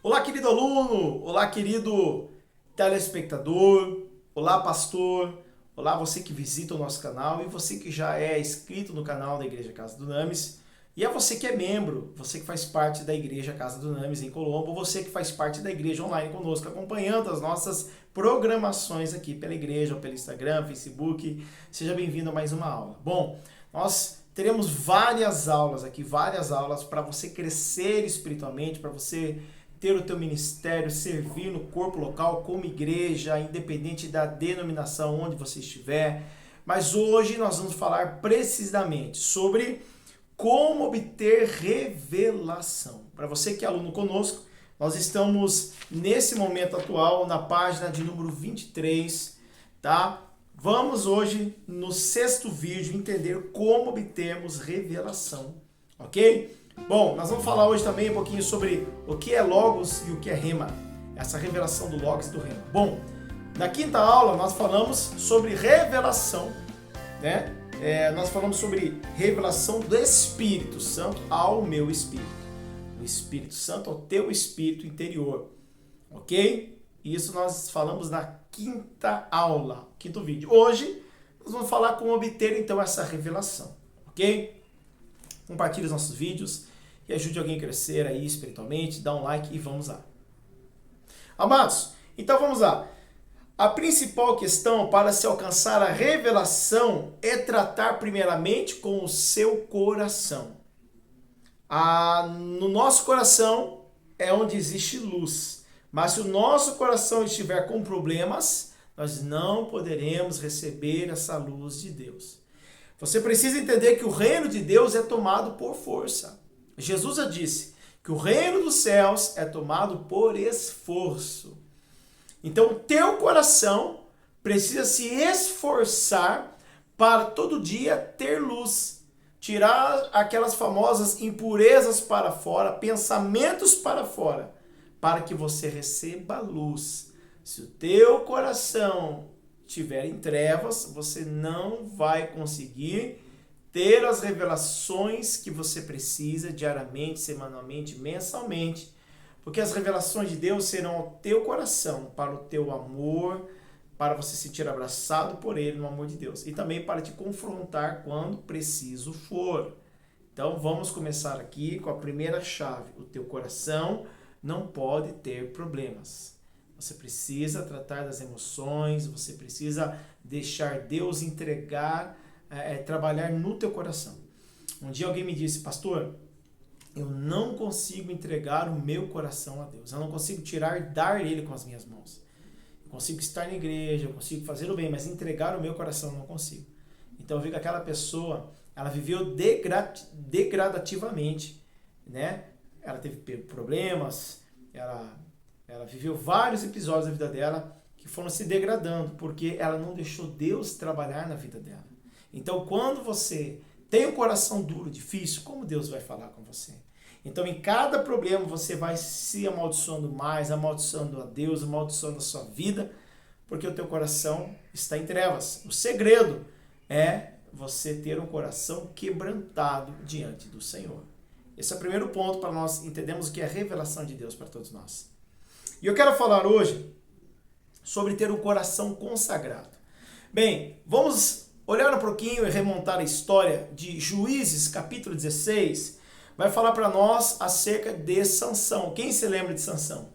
Olá, querido aluno! Olá, querido telespectador! Olá, pastor! Olá, você que visita o nosso canal e você que já é inscrito no canal da Igreja Casa do Names. E é você que é membro, você que faz parte da Igreja Casa do Names em Colombo, você que faz parte da igreja online conosco, acompanhando as nossas programações aqui pela igreja, ou pelo Instagram, Facebook. Seja bem-vindo a mais uma aula. Bom, nós teremos várias aulas aqui, várias aulas para você crescer espiritualmente, para você ter o teu ministério, servir no corpo local como igreja, independente da denominação onde você estiver. Mas hoje nós vamos falar precisamente sobre como obter revelação. Para você que é aluno conosco, nós estamos nesse momento atual na página de número 23, tá? Vamos hoje no sexto vídeo entender como obtermos revelação, ok? Bom, nós vamos falar hoje também um pouquinho sobre o que é Logos e o que é Rema, essa revelação do Logos e do Rema. Bom, na quinta aula nós falamos sobre revelação, né? Nós falamos sobre revelação do Espírito Santo ao meu espírito, o Espírito Santo ao teu espírito interior, ok? Isso nós falamos na quinta aula, quinto vídeo. Hoje nós vamos falar como obter então essa revelação, ok? Compartilhe os nossos vídeos e ajude alguém a crescer aí espiritualmente, dá um like e vamos lá. Amados, então vamos lá. A principal questão para se alcançar a revelação é tratar primeiramente com o seu coração. No nosso coração é onde existe luz, mas se o nosso coração estiver com problemas, nós não poderemos receber essa luz de Deus. Você precisa entender que o reino de Deus é tomado por força. Jesus já disse que o reino dos céus é tomado por esforço. Então, o teu coração precisa se esforçar para todo dia ter luz. Tirar aquelas famosas impurezas para fora, pensamentos para fora, para que você receba luz. Se o teu coração estiver em trevas, você não vai conseguir ter as revelações que você precisa diariamente, semanalmente, mensalmente. Porque as revelações de Deus serão ao teu coração, para o teu amor, para você se sentir abraçado por Ele no amor de Deus. E também para te confrontar quando preciso for. Então vamos começar aqui com a primeira chave. O teu coração não pode ter problemas. Você precisa tratar das emoções, você precisa deixar Deus trabalhar no teu coração. Um dia alguém me disse, pastor, eu não consigo entregar o meu coração a Deus. Eu não consigo dar ele com as minhas mãos. Eu consigo estar na igreja, eu consigo fazer o bem, mas entregar o meu coração eu não consigo. Então eu vi que aquela pessoa, ela viveu degradativamente, né? Ela teve problemas, ela viveu vários episódios da vida dela que foram se degradando, porque ela não deixou Deus trabalhar na vida dela. Então quando você tem um coração duro, difícil, como Deus vai falar com você? Então, em cada problema, você vai se amaldiçoando mais, amaldiçoando a Deus, amaldiçoando a sua vida, porque o teu coração está em trevas. O segredo é você ter um coração quebrantado diante do Senhor. Esse é o primeiro ponto para nós entendermos o que é a revelação de Deus para todos nós. E eu quero falar hoje sobre ter um coração consagrado. Bem, vamos olhar um pouquinho e remontar a história de Juízes, capítulo 16, vai falar para nós acerca de Sansão. Quem se lembra de Sansão?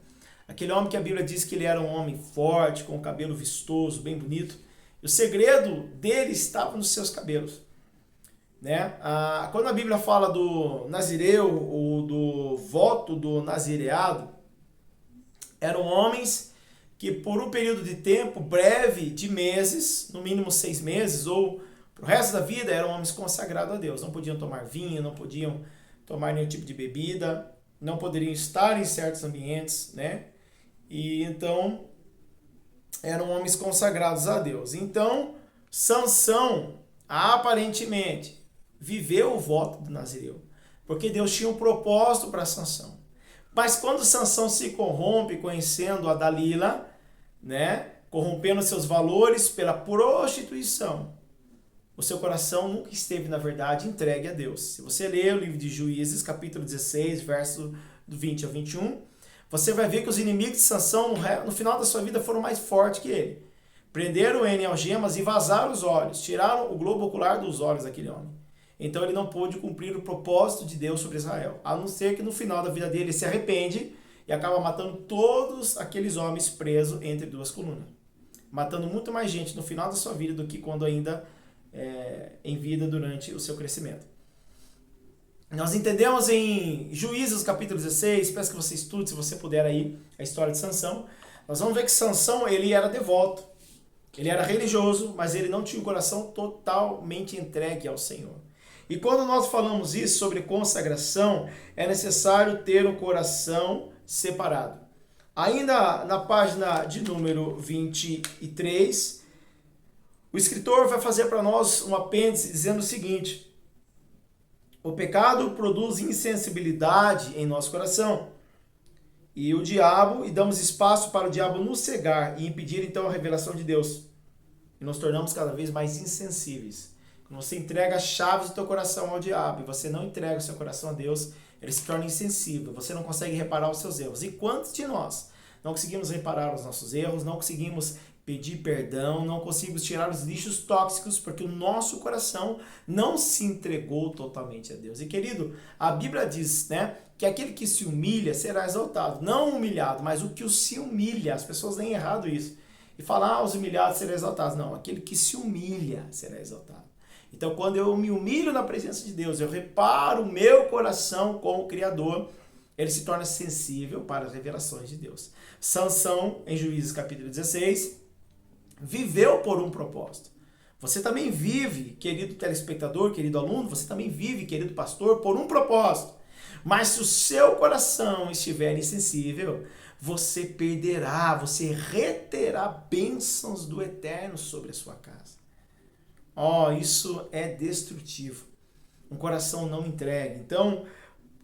Aquele homem que a Bíblia diz que ele era um homem forte, com cabelo vistoso, bem bonito. E o segredo dele estava nos seus cabelos, né? Quando a Bíblia fala do nazireu ou do voto do nazireado, eram homens que por um período de tempo breve, de meses, no mínimo 6 meses, ou pro resto da vida, eram homens consagrados a Deus. Não podiam tomar vinho, não podiam tomar nenhum tipo de bebida, não poderiam estar em certos ambientes, né? E então eram homens consagrados a Deus. Então, Sansão, aparentemente, viveu o voto do nazireu, porque Deus tinha um propósito para Sansão. Mas quando Sansão se corrompe conhecendo a Dalila, né, corrompendo seus valores pela prostituição, o seu coração nunca esteve, na verdade, entregue a Deus. Se você ler o livro de Juízes, capítulo 16, verso do 20 ao 21, você vai ver que os inimigos de Sansão no final da sua vida foram mais fortes que ele. Prenderam ele em algemas e vazaram os olhos, tiraram o globo ocular dos olhos daquele homem. Então ele não pôde cumprir o propósito de Deus sobre Israel, a não ser que no final da vida dele ele se arrepende e acaba matando todos aqueles homens presos entre duas colunas. Matando muito mais gente no final da sua vida do que quando ainda em vida durante o seu crescimento. Nós entendemos em Juízes capítulo 16, peço que você estude, se você puder aí, a história de Sansão. Nós vamos ver que Sansão, ele era devoto, ele era religioso, mas ele não tinha um coração totalmente entregue ao Senhor. E quando nós falamos isso sobre consagração, é necessário ter um coração separado. Ainda na página de número 23, o escritor vai fazer para nós um apêndice dizendo o seguinte: o pecado produz insensibilidade em nosso coração. E damos espaço para o diabo nos cegar e impedir então a revelação de Deus. E nos tornamos cada vez mais insensíveis. Quando você entrega as chaves do teu coração ao diabo e você não entrega o seu coração a Deus, ele se torna insensível. Você não consegue reparar os seus erros. E quantos de nós não conseguimos reparar os nossos erros, não conseguimos pedir perdão, não conseguimos tirar os lixos tóxicos, porque o nosso coração não se entregou totalmente a Deus. E querido, a Bíblia diz, né, que aquele que se humilha será exaltado. Não humilhado, mas o que o se humilha. As pessoas leem errado isso. E falam, os humilhados serão exaltados. Não, aquele que se humilha será exaltado. Então, quando eu me humilho na presença de Deus, eu reparo o meu coração com o Criador, ele se torna sensível para as revelações de Deus. Sansão, em Juízes capítulo 16, viveu por um propósito. Você também vive, querido telespectador, querido aluno, você também vive, querido pastor, por um propósito. Mas se o seu coração estiver insensível, você perderá, você reterá bênçãos do eterno sobre a sua casa. Isso é destrutivo. Um coração não entregue. Então,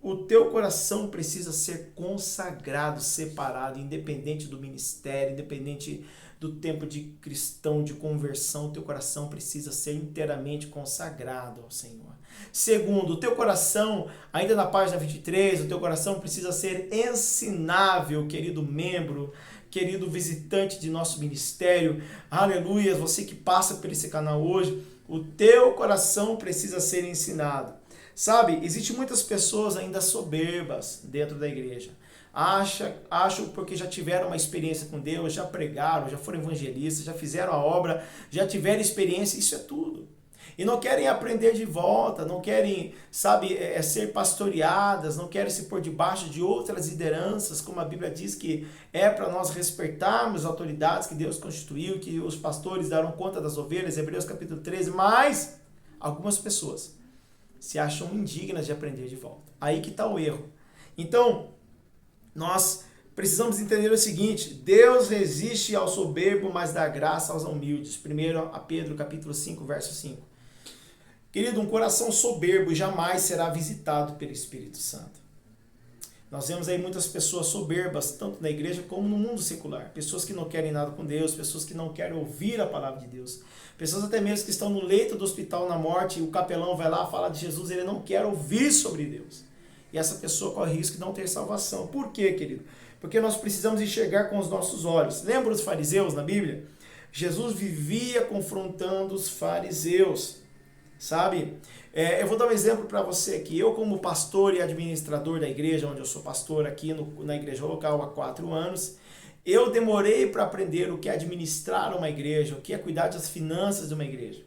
o teu coração precisa ser consagrado, separado, independente do ministério, independente do tempo de cristão, de conversão. O teu coração precisa ser inteiramente consagrado ao Senhor. Segundo, o teu coração, ainda na página 23, o teu coração precisa ser ensinável, querido membro, querido visitante de nosso ministério. Aleluia, você que passa por esse canal hoje, o teu coração precisa ser ensinado. Sabe, existem muitas pessoas ainda soberbas dentro da igreja. Acham porque já tiveram uma experiência com Deus, já pregaram, já foram evangelistas, já fizeram a obra, já tiveram experiência, isso é tudo. E não querem aprender de volta, não querem, ser pastoreadas, não querem se pôr debaixo de outras lideranças, como a Bíblia diz que é para nós respeitarmos as autoridades que Deus constituiu, que os pastores darão conta das ovelhas, Hebreus capítulo 13, mas algumas pessoas se acham indignas de aprender de volta. Aí que está o erro. Então, nós precisamos entender o seguinte: Deus resiste ao soberbo, mas dá graça aos humildes. 1 Pedro capítulo 5, verso 5. Querido, um coração soberbo jamais será visitado pelo Espírito Santo. Nós vemos aí muitas pessoas soberbas, tanto na igreja como no mundo secular. Pessoas que não querem nada com Deus, pessoas que não querem ouvir a palavra de Deus. Pessoas até mesmo que estão no leito do hospital na morte, e o capelão vai lá falar de Jesus, ele não quer ouvir sobre Deus. E essa pessoa corre risco de não ter salvação. Por quê, querido? Porque nós precisamos enxergar com os nossos olhos. Lembra os fariseus na Bíblia? Jesus vivia confrontando os fariseus. Sabe? Eu vou dar um exemplo para você aqui. Eu, como pastor e administrador da igreja, onde eu sou pastor aqui na igreja local há 4 anos, eu demorei para aprender o que é administrar uma igreja, o que é cuidar das finanças de uma igreja.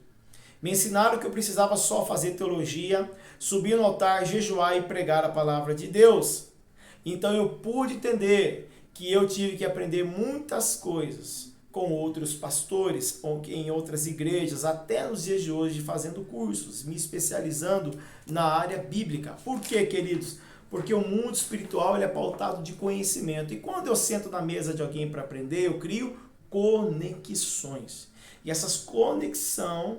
Me ensinaram que eu precisava só fazer teologia, subir no altar, jejuar e pregar a palavra de Deus. Então eu pude entender que eu tive que aprender muitas coisas com outros pastores, em outras igrejas, até nos dias de hoje, fazendo cursos, me especializando na área bíblica. Por quê, queridos? Porque o mundo espiritual ele é pautado de conhecimento. E quando eu sento na mesa de alguém para aprender, eu crio conexões. E essas conexões,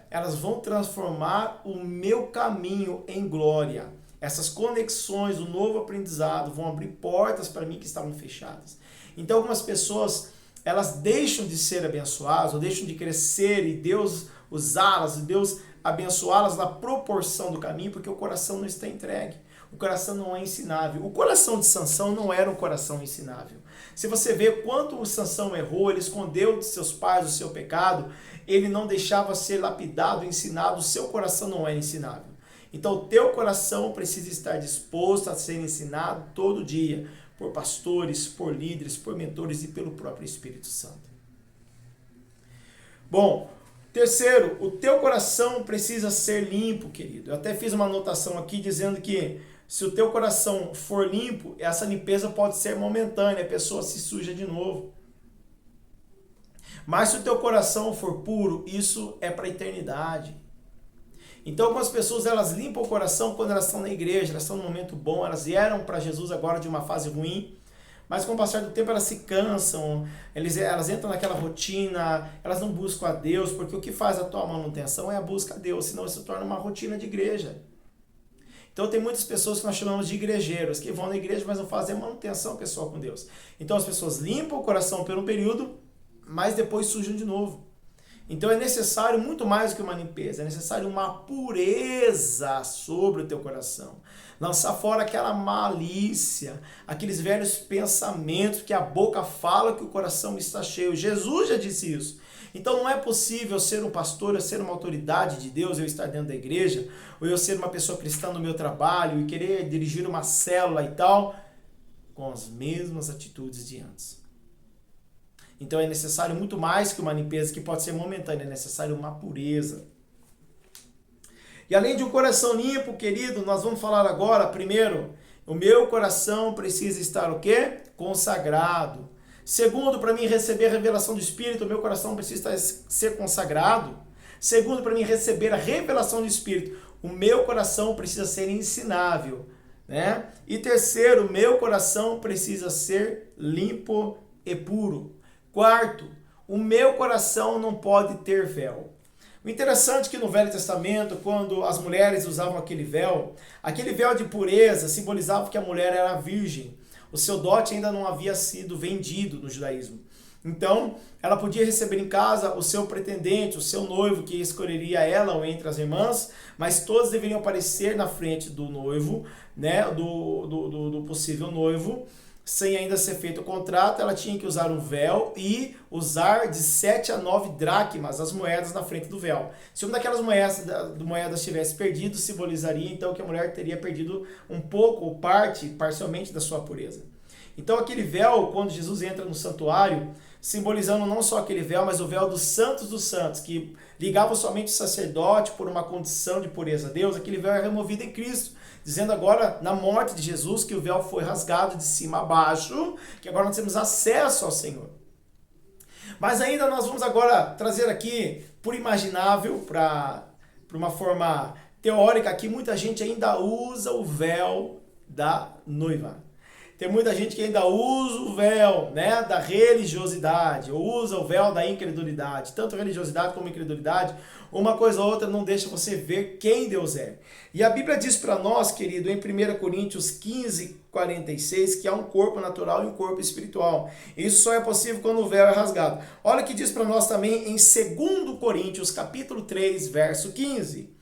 elas vão transformar o meu caminho em glória. Essas conexões, o novo aprendizado, vão abrir portas para mim que estavam fechadas. Então, algumas pessoas, elas deixam de ser abençoadas, ou deixam de crescer, e Deus usá-las, e Deus abençoá-las na proporção do caminho, porque o coração não está entregue. O coração não é ensinável. O coração de Sansão não era um coração ensinável. Se você vê quanto o Sansão errou, ele escondeu de seus pais o seu pecado, ele não deixava ser lapidado, ensinado, o seu coração não é ensinável. Então o teu coração precisa estar disposto a ser ensinado todo dia, por pastores, por líderes, por mentores e pelo próprio Espírito Santo. Bom, terceiro, o teu coração precisa ser limpo, querido. Eu até fiz uma anotação aqui dizendo que se o teu coração for limpo, essa limpeza pode ser momentânea, a pessoa se suja de novo. Mas se o teu coração for puro, isso é para a eternidade. Então, algumas pessoas, elas limpam o coração quando elas estão na igreja, elas estão num momento bom, elas vieram para Jesus agora de uma fase ruim, mas com o passar do tempo elas se cansam, elas entram naquela rotina, elas não buscam a Deus, porque o que faz a tua manutenção é a busca a Deus, senão isso se torna uma rotina de igreja. Então tem muitas pessoas que nós chamamos de igrejeiros, que vão na igreja, mas não fazem a manutenção pessoal com Deus. Então as pessoas limpam o coração por um período, mas depois sujam de novo. Então é necessário muito mais do que uma limpeza, é necessário uma pureza sobre o teu coração. Lançar fora aquela malícia, aqueles velhos pensamentos que a boca fala que o coração está cheio. Jesus já disse isso. Então não é possível ser um pastor, eu ser uma autoridade de Deus, eu estar dentro da igreja, ou eu ser uma pessoa cristã no meu trabalho e querer dirigir uma célula e tal, com as mesmas atitudes de antes. Então é necessário muito mais que uma limpeza que pode ser momentânea, é necessário uma pureza. E além de um coração limpo, querido, nós vamos falar agora, primeiro, o meu coração precisa estar o quê? Consagrado. Segundo, para mim receber a revelação do Espírito, o meu coração precisa ser consagrado. Segundo, para mim receber a revelação do Espírito, o meu coração precisa ser ensinável, né? E terceiro, o meu coração precisa ser limpo e puro. Quarto, o meu coração não pode ter véu. O interessante é que no Velho Testamento, quando as mulheres usavam aquele véu de pureza simbolizava que a mulher era virgem. O seu dote ainda não havia sido vendido no judaísmo. Então, ela podia receber em casa o seu pretendente, o seu noivo, que escolheria ela ou entre as irmãs, mas todos deveriam aparecer na frente do noivo, né, do possível noivo. Sem ainda ser feito o contrato, ela tinha que usar um véu e usar de 7 a 9 dracmas as moedas na frente do véu. Se uma daquelas moedas tivesse perdido, simbolizaria então que a mulher teria perdido um pouco ou parcialmente da sua pureza. Então aquele véu, quando Jesus entra no santuário, simbolizando não só aquele véu, mas o véu dos santos, que ligava somente o sacerdote por uma condição de pureza a Deus, aquele véu é removido em Cristo. Dizendo agora, na morte de Jesus, que o véu foi rasgado de cima a baixo, que agora nós temos acesso ao Senhor. Mas ainda nós vamos agora trazer aqui, por imaginável, para uma forma teórica, que muita gente ainda usa o véu da noiva. Tem muita gente que ainda usa o véu, né, da religiosidade, ou usa o véu da incredulidade. Tanto religiosidade como incredulidade, uma coisa ou outra não deixa você ver quem Deus é. E a Bíblia diz para nós, querido, em 1 Coríntios 15, 46, que há um corpo natural e um corpo espiritual. Isso só é possível quando o véu é rasgado. Olha o que diz para nós também em 2 Coríntios, capítulo 3, verso 15.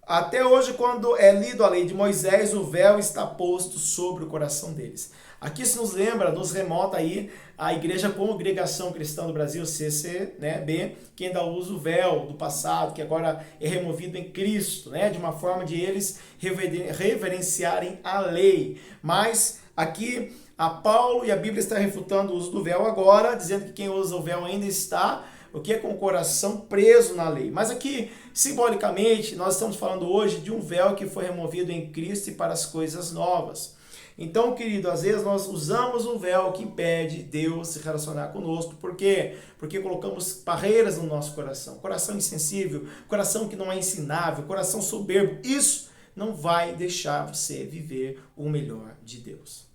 Até hoje, quando é lido a lei de Moisés, o véu está posto sobre o coração deles. Aqui isso nos lembra, nos remota aí a Igreja Congregação Cristã do Brasil, CCB, que ainda usa o véu do passado, que agora é removido em Cristo, né, de uma forma de eles reverenciarem a lei. Mas aqui a Paulo e a Bíblia está refutando o uso do véu agora, dizendo que quem usa o véu ainda está o que é com o coração preso na lei. Mas aqui, simbolicamente, nós estamos falando hoje de um véu que foi removido em Cristo e para as coisas novas. Então, querido, às vezes nós usamos um véu que impede Deus se relacionar conosco. Por quê? Porque colocamos barreiras no nosso coração. Coração insensível, coração que não é ensinável, coração soberbo. Isso não vai deixar você viver o melhor de Deus.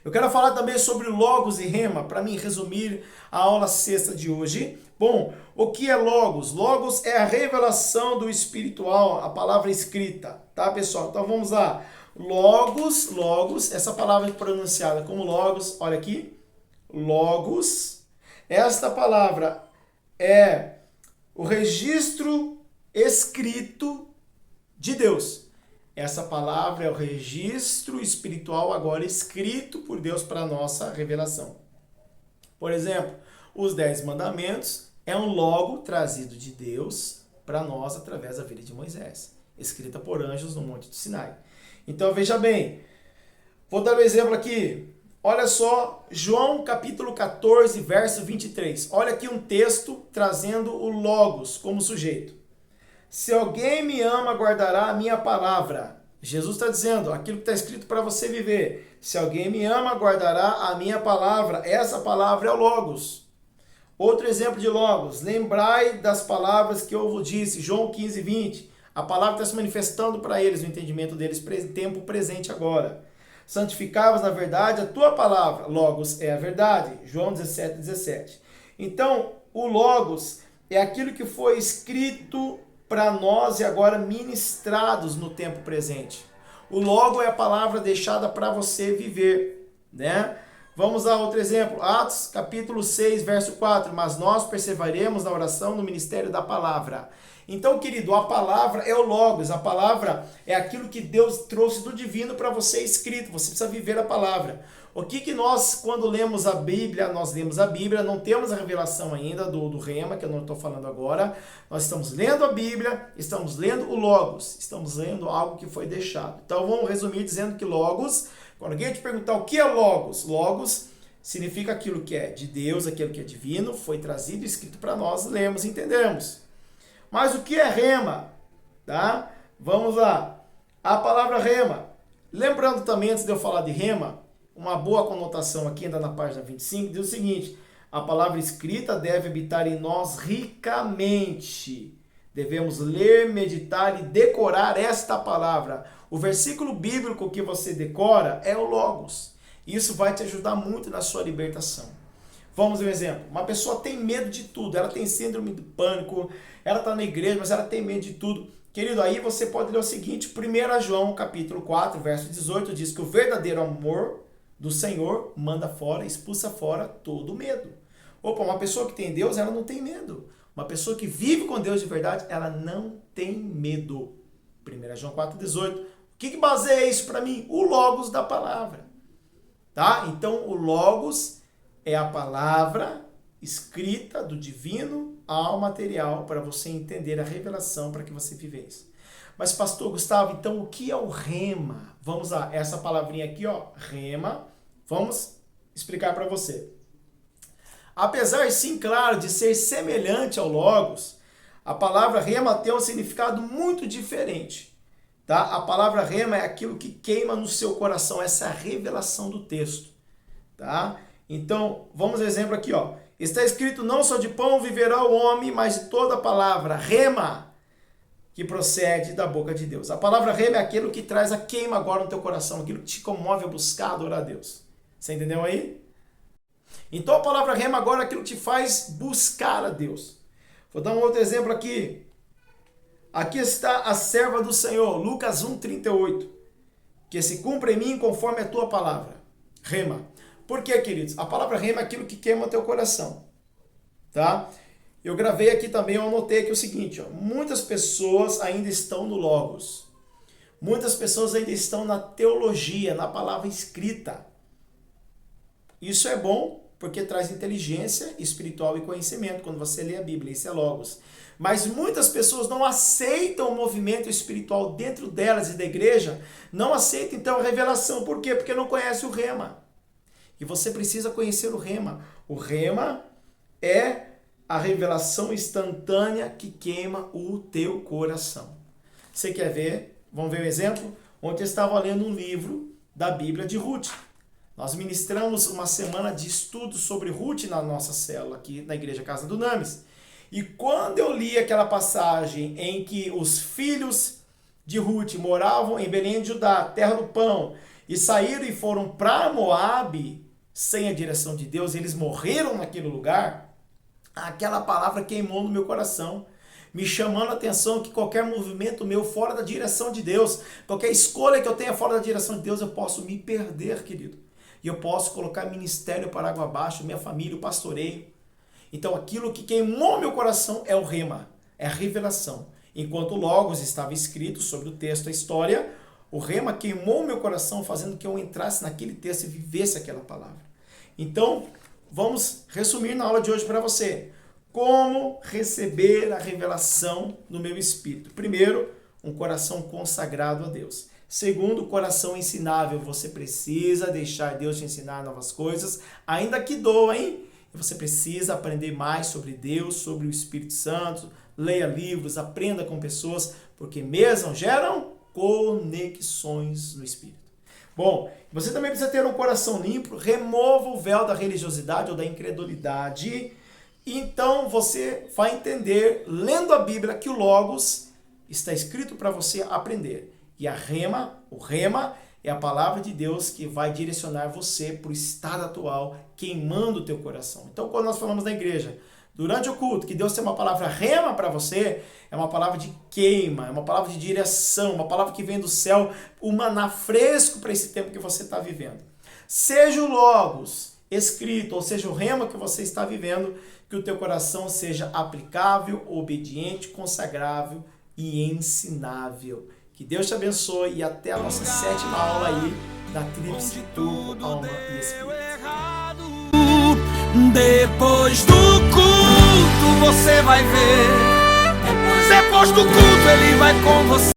Eu quero falar também sobre Logos e Rema, para mim resumir a aula sexta de hoje. Bom, o que é Logos? Logos é a revelação do espiritual, a palavra escrita, tá, pessoal? Então vamos lá. Logos, essa palavra é pronunciada como Logos, olha aqui. Logos, esta palavra é o registro escrito de Deus. Essa palavra é o registro espiritual agora escrito por Deus para nossa revelação. Por exemplo, os 10 mandamentos é um logo trazido de Deus para nós através da vida de Moisés, escrita por anjos no Monte do Sinai. Então veja bem, vou dar um exemplo aqui. Olha só, João capítulo 14, verso 23. Olha aqui um texto trazendo o logos como sujeito. Se alguém me ama, guardará a minha palavra. Jesus está dizendo aquilo que está escrito para você viver. Se alguém me ama, guardará a minha palavra. Essa palavra é o logos. Outro exemplo de logos. Lembrai das palavras que eu vos disse. João 15, 20. A palavra está se manifestando para eles, no entendimento deles, tempo presente agora. Santificai-vos na verdade a tua palavra. Logos é a verdade. João 17, 17. Então, o logos é aquilo que foi escrito para nós e agora ministrados no tempo presente. O logo é a palavra deixada para você viver, né? Vamos a outro exemplo. Atos capítulo 6, verso 4. Mas nós perseveraremos na oração no ministério da palavra. Então, querido, a palavra é o logos. A palavra é aquilo que Deus trouxe do divino para você escrito. Você precisa viver a palavra. O que nós, quando lemos a Bíblia, não temos a revelação ainda do Rema, que eu não estou falando agora. Nós estamos lendo a Bíblia, estamos lendo o Logos, estamos lendo algo que foi deixado. Então vamos resumir dizendo que Logos, quando alguém te perguntar o que é Logos, Logos significa aquilo que é de Deus, aquilo que é divino, foi trazido e escrito para nós, lemos e entendemos. Mas o que é Rema? Tá? Vamos lá. A palavra Rema. Lembrando também, antes de eu falar de Rema, uma boa conotação aqui, ainda na página 25, diz o seguinte: a palavra escrita deve habitar em nós ricamente. Devemos ler, meditar e decorar esta palavra. O versículo bíblico que você decora é o Logos. Isso vai te ajudar muito na sua libertação. Vamos ver um exemplo. Uma pessoa tem medo de tudo, ela tem síndrome do pânico, ela está na igreja, mas ela tem medo de tudo. Querido, aí você pode ler o seguinte: 1 João capítulo 4, verso 18, diz que o verdadeiro amor do Senhor manda fora, expulsa fora todo medo. Opa, uma pessoa que tem Deus, ela não tem medo. Uma pessoa que vive com Deus de verdade, ela não tem medo. 1 João 4, 18. O que baseia isso para mim? O Logos da palavra. Tá? Então, o Logos é a palavra escrita do divino ao material para você entender a revelação para que você vive isso. Mas, pastor Gustavo, então o que é o Rema? Vamos lá, essa palavrinha aqui, ó, Rema, vamos explicar para você. Apesar, sim, claro, de ser semelhante ao Logos, a palavra Rema tem um significado muito diferente. Tá? A palavra Rema é aquilo que queima no seu coração, essa é a revelação do texto. Tá? Então, vamos exemplo aqui, ó. Está escrito: não só de pão viverá o homem, mas de toda a palavra, Rema, que procede da boca de Deus. A palavra Rema é aquilo que traz a queima agora no teu coração, aquilo que te comove a buscar, adorar a Deus. Você entendeu aí? Então a palavra Rema agora é aquilo que te faz buscar a Deus. Vou dar um outro exemplo aqui. Aqui está a serva do Senhor, Lucas 1:38. Que se cumpra em mim conforme a tua palavra. Rema. Por quê, queridos? A palavra Rema é aquilo que queima o teu coração. Tá? Eu gravei aqui também, eu anotei aqui o seguinte, ó, muitas pessoas ainda estão no Logos. Muitas pessoas ainda estão na teologia, na palavra escrita. Isso é bom porque traz inteligência espiritual e conhecimento quando você lê a Bíblia, isso é Logos. Mas muitas pessoas não aceitam o movimento espiritual dentro delas e da igreja, não aceitam então a revelação. Por quê? Porque não conhece o Rema. E você precisa conhecer o Rema. O Rema é a revelação instantânea que queima o teu coração. Você quer ver? Vamos ver um exemplo? Ontem eu estava lendo um livro da Bíblia de Ruth. Nós ministramos uma semana de estudo sobre Ruth na nossa célula aqui na Igreja Casa do Names. E quando eu li aquela passagem em que os filhos de Ruth moravam em Belém de Judá, terra do pão, e saíram e foram para Moabe sem a direção de Deus, eles morreram naquele lugar, aquela palavra queimou no meu coração, me chamando a atenção que qualquer movimento meu fora da direção de Deus, qualquer escolha que eu tenha fora da direção de Deus, eu posso me perder, querido. E eu posso colocar ministério para água abaixo, minha família, o pastoreio. Então aquilo que queimou meu coração é o Rema, é a revelação. Enquanto o Logos estava escrito sobre o texto, a história, O rema queimou meu coração, fazendo que eu entrasse naquele texto e vivesse aquela palavra. Então, vamos resumir na aula de hoje para você. Como receber a revelação no meu espírito? Primeiro, um coração consagrado a Deus. Segundo, coração ensinável. Você precisa deixar Deus te ensinar novas coisas, ainda que doem. Você precisa aprender mais sobre Deus, sobre o Espírito Santo. Leia livros, aprenda com pessoas, porque mesmo geram conexões no Espírito. Bom, você também precisa ter um coração limpo. Remova o véu da religiosidade ou da incredulidade. Então você vai entender, lendo a Bíblia, que o Logos está escrito para você aprender. E o rema é a palavra de Deus que vai direcionar você para o estado atual, queimando o teu coração. Então, quando nós falamos na igreja, durante o culto, que Deus tem uma palavra rema para você, é uma palavra de queima, é uma palavra de direção, uma palavra que vem do céu, um maná fresco para esse tempo que você está vivendo. Seja o Logos escrito, ou seja, o rema que você está vivendo, que o teu coração seja aplicável, obediente, consagrável e ensinável. Que Deus te abençoe e até a nossa 7ª aula aí da Tríplice Corpo, Alma e Espírito. Depois do culto você vai ver. Depois do culto ele vai com você.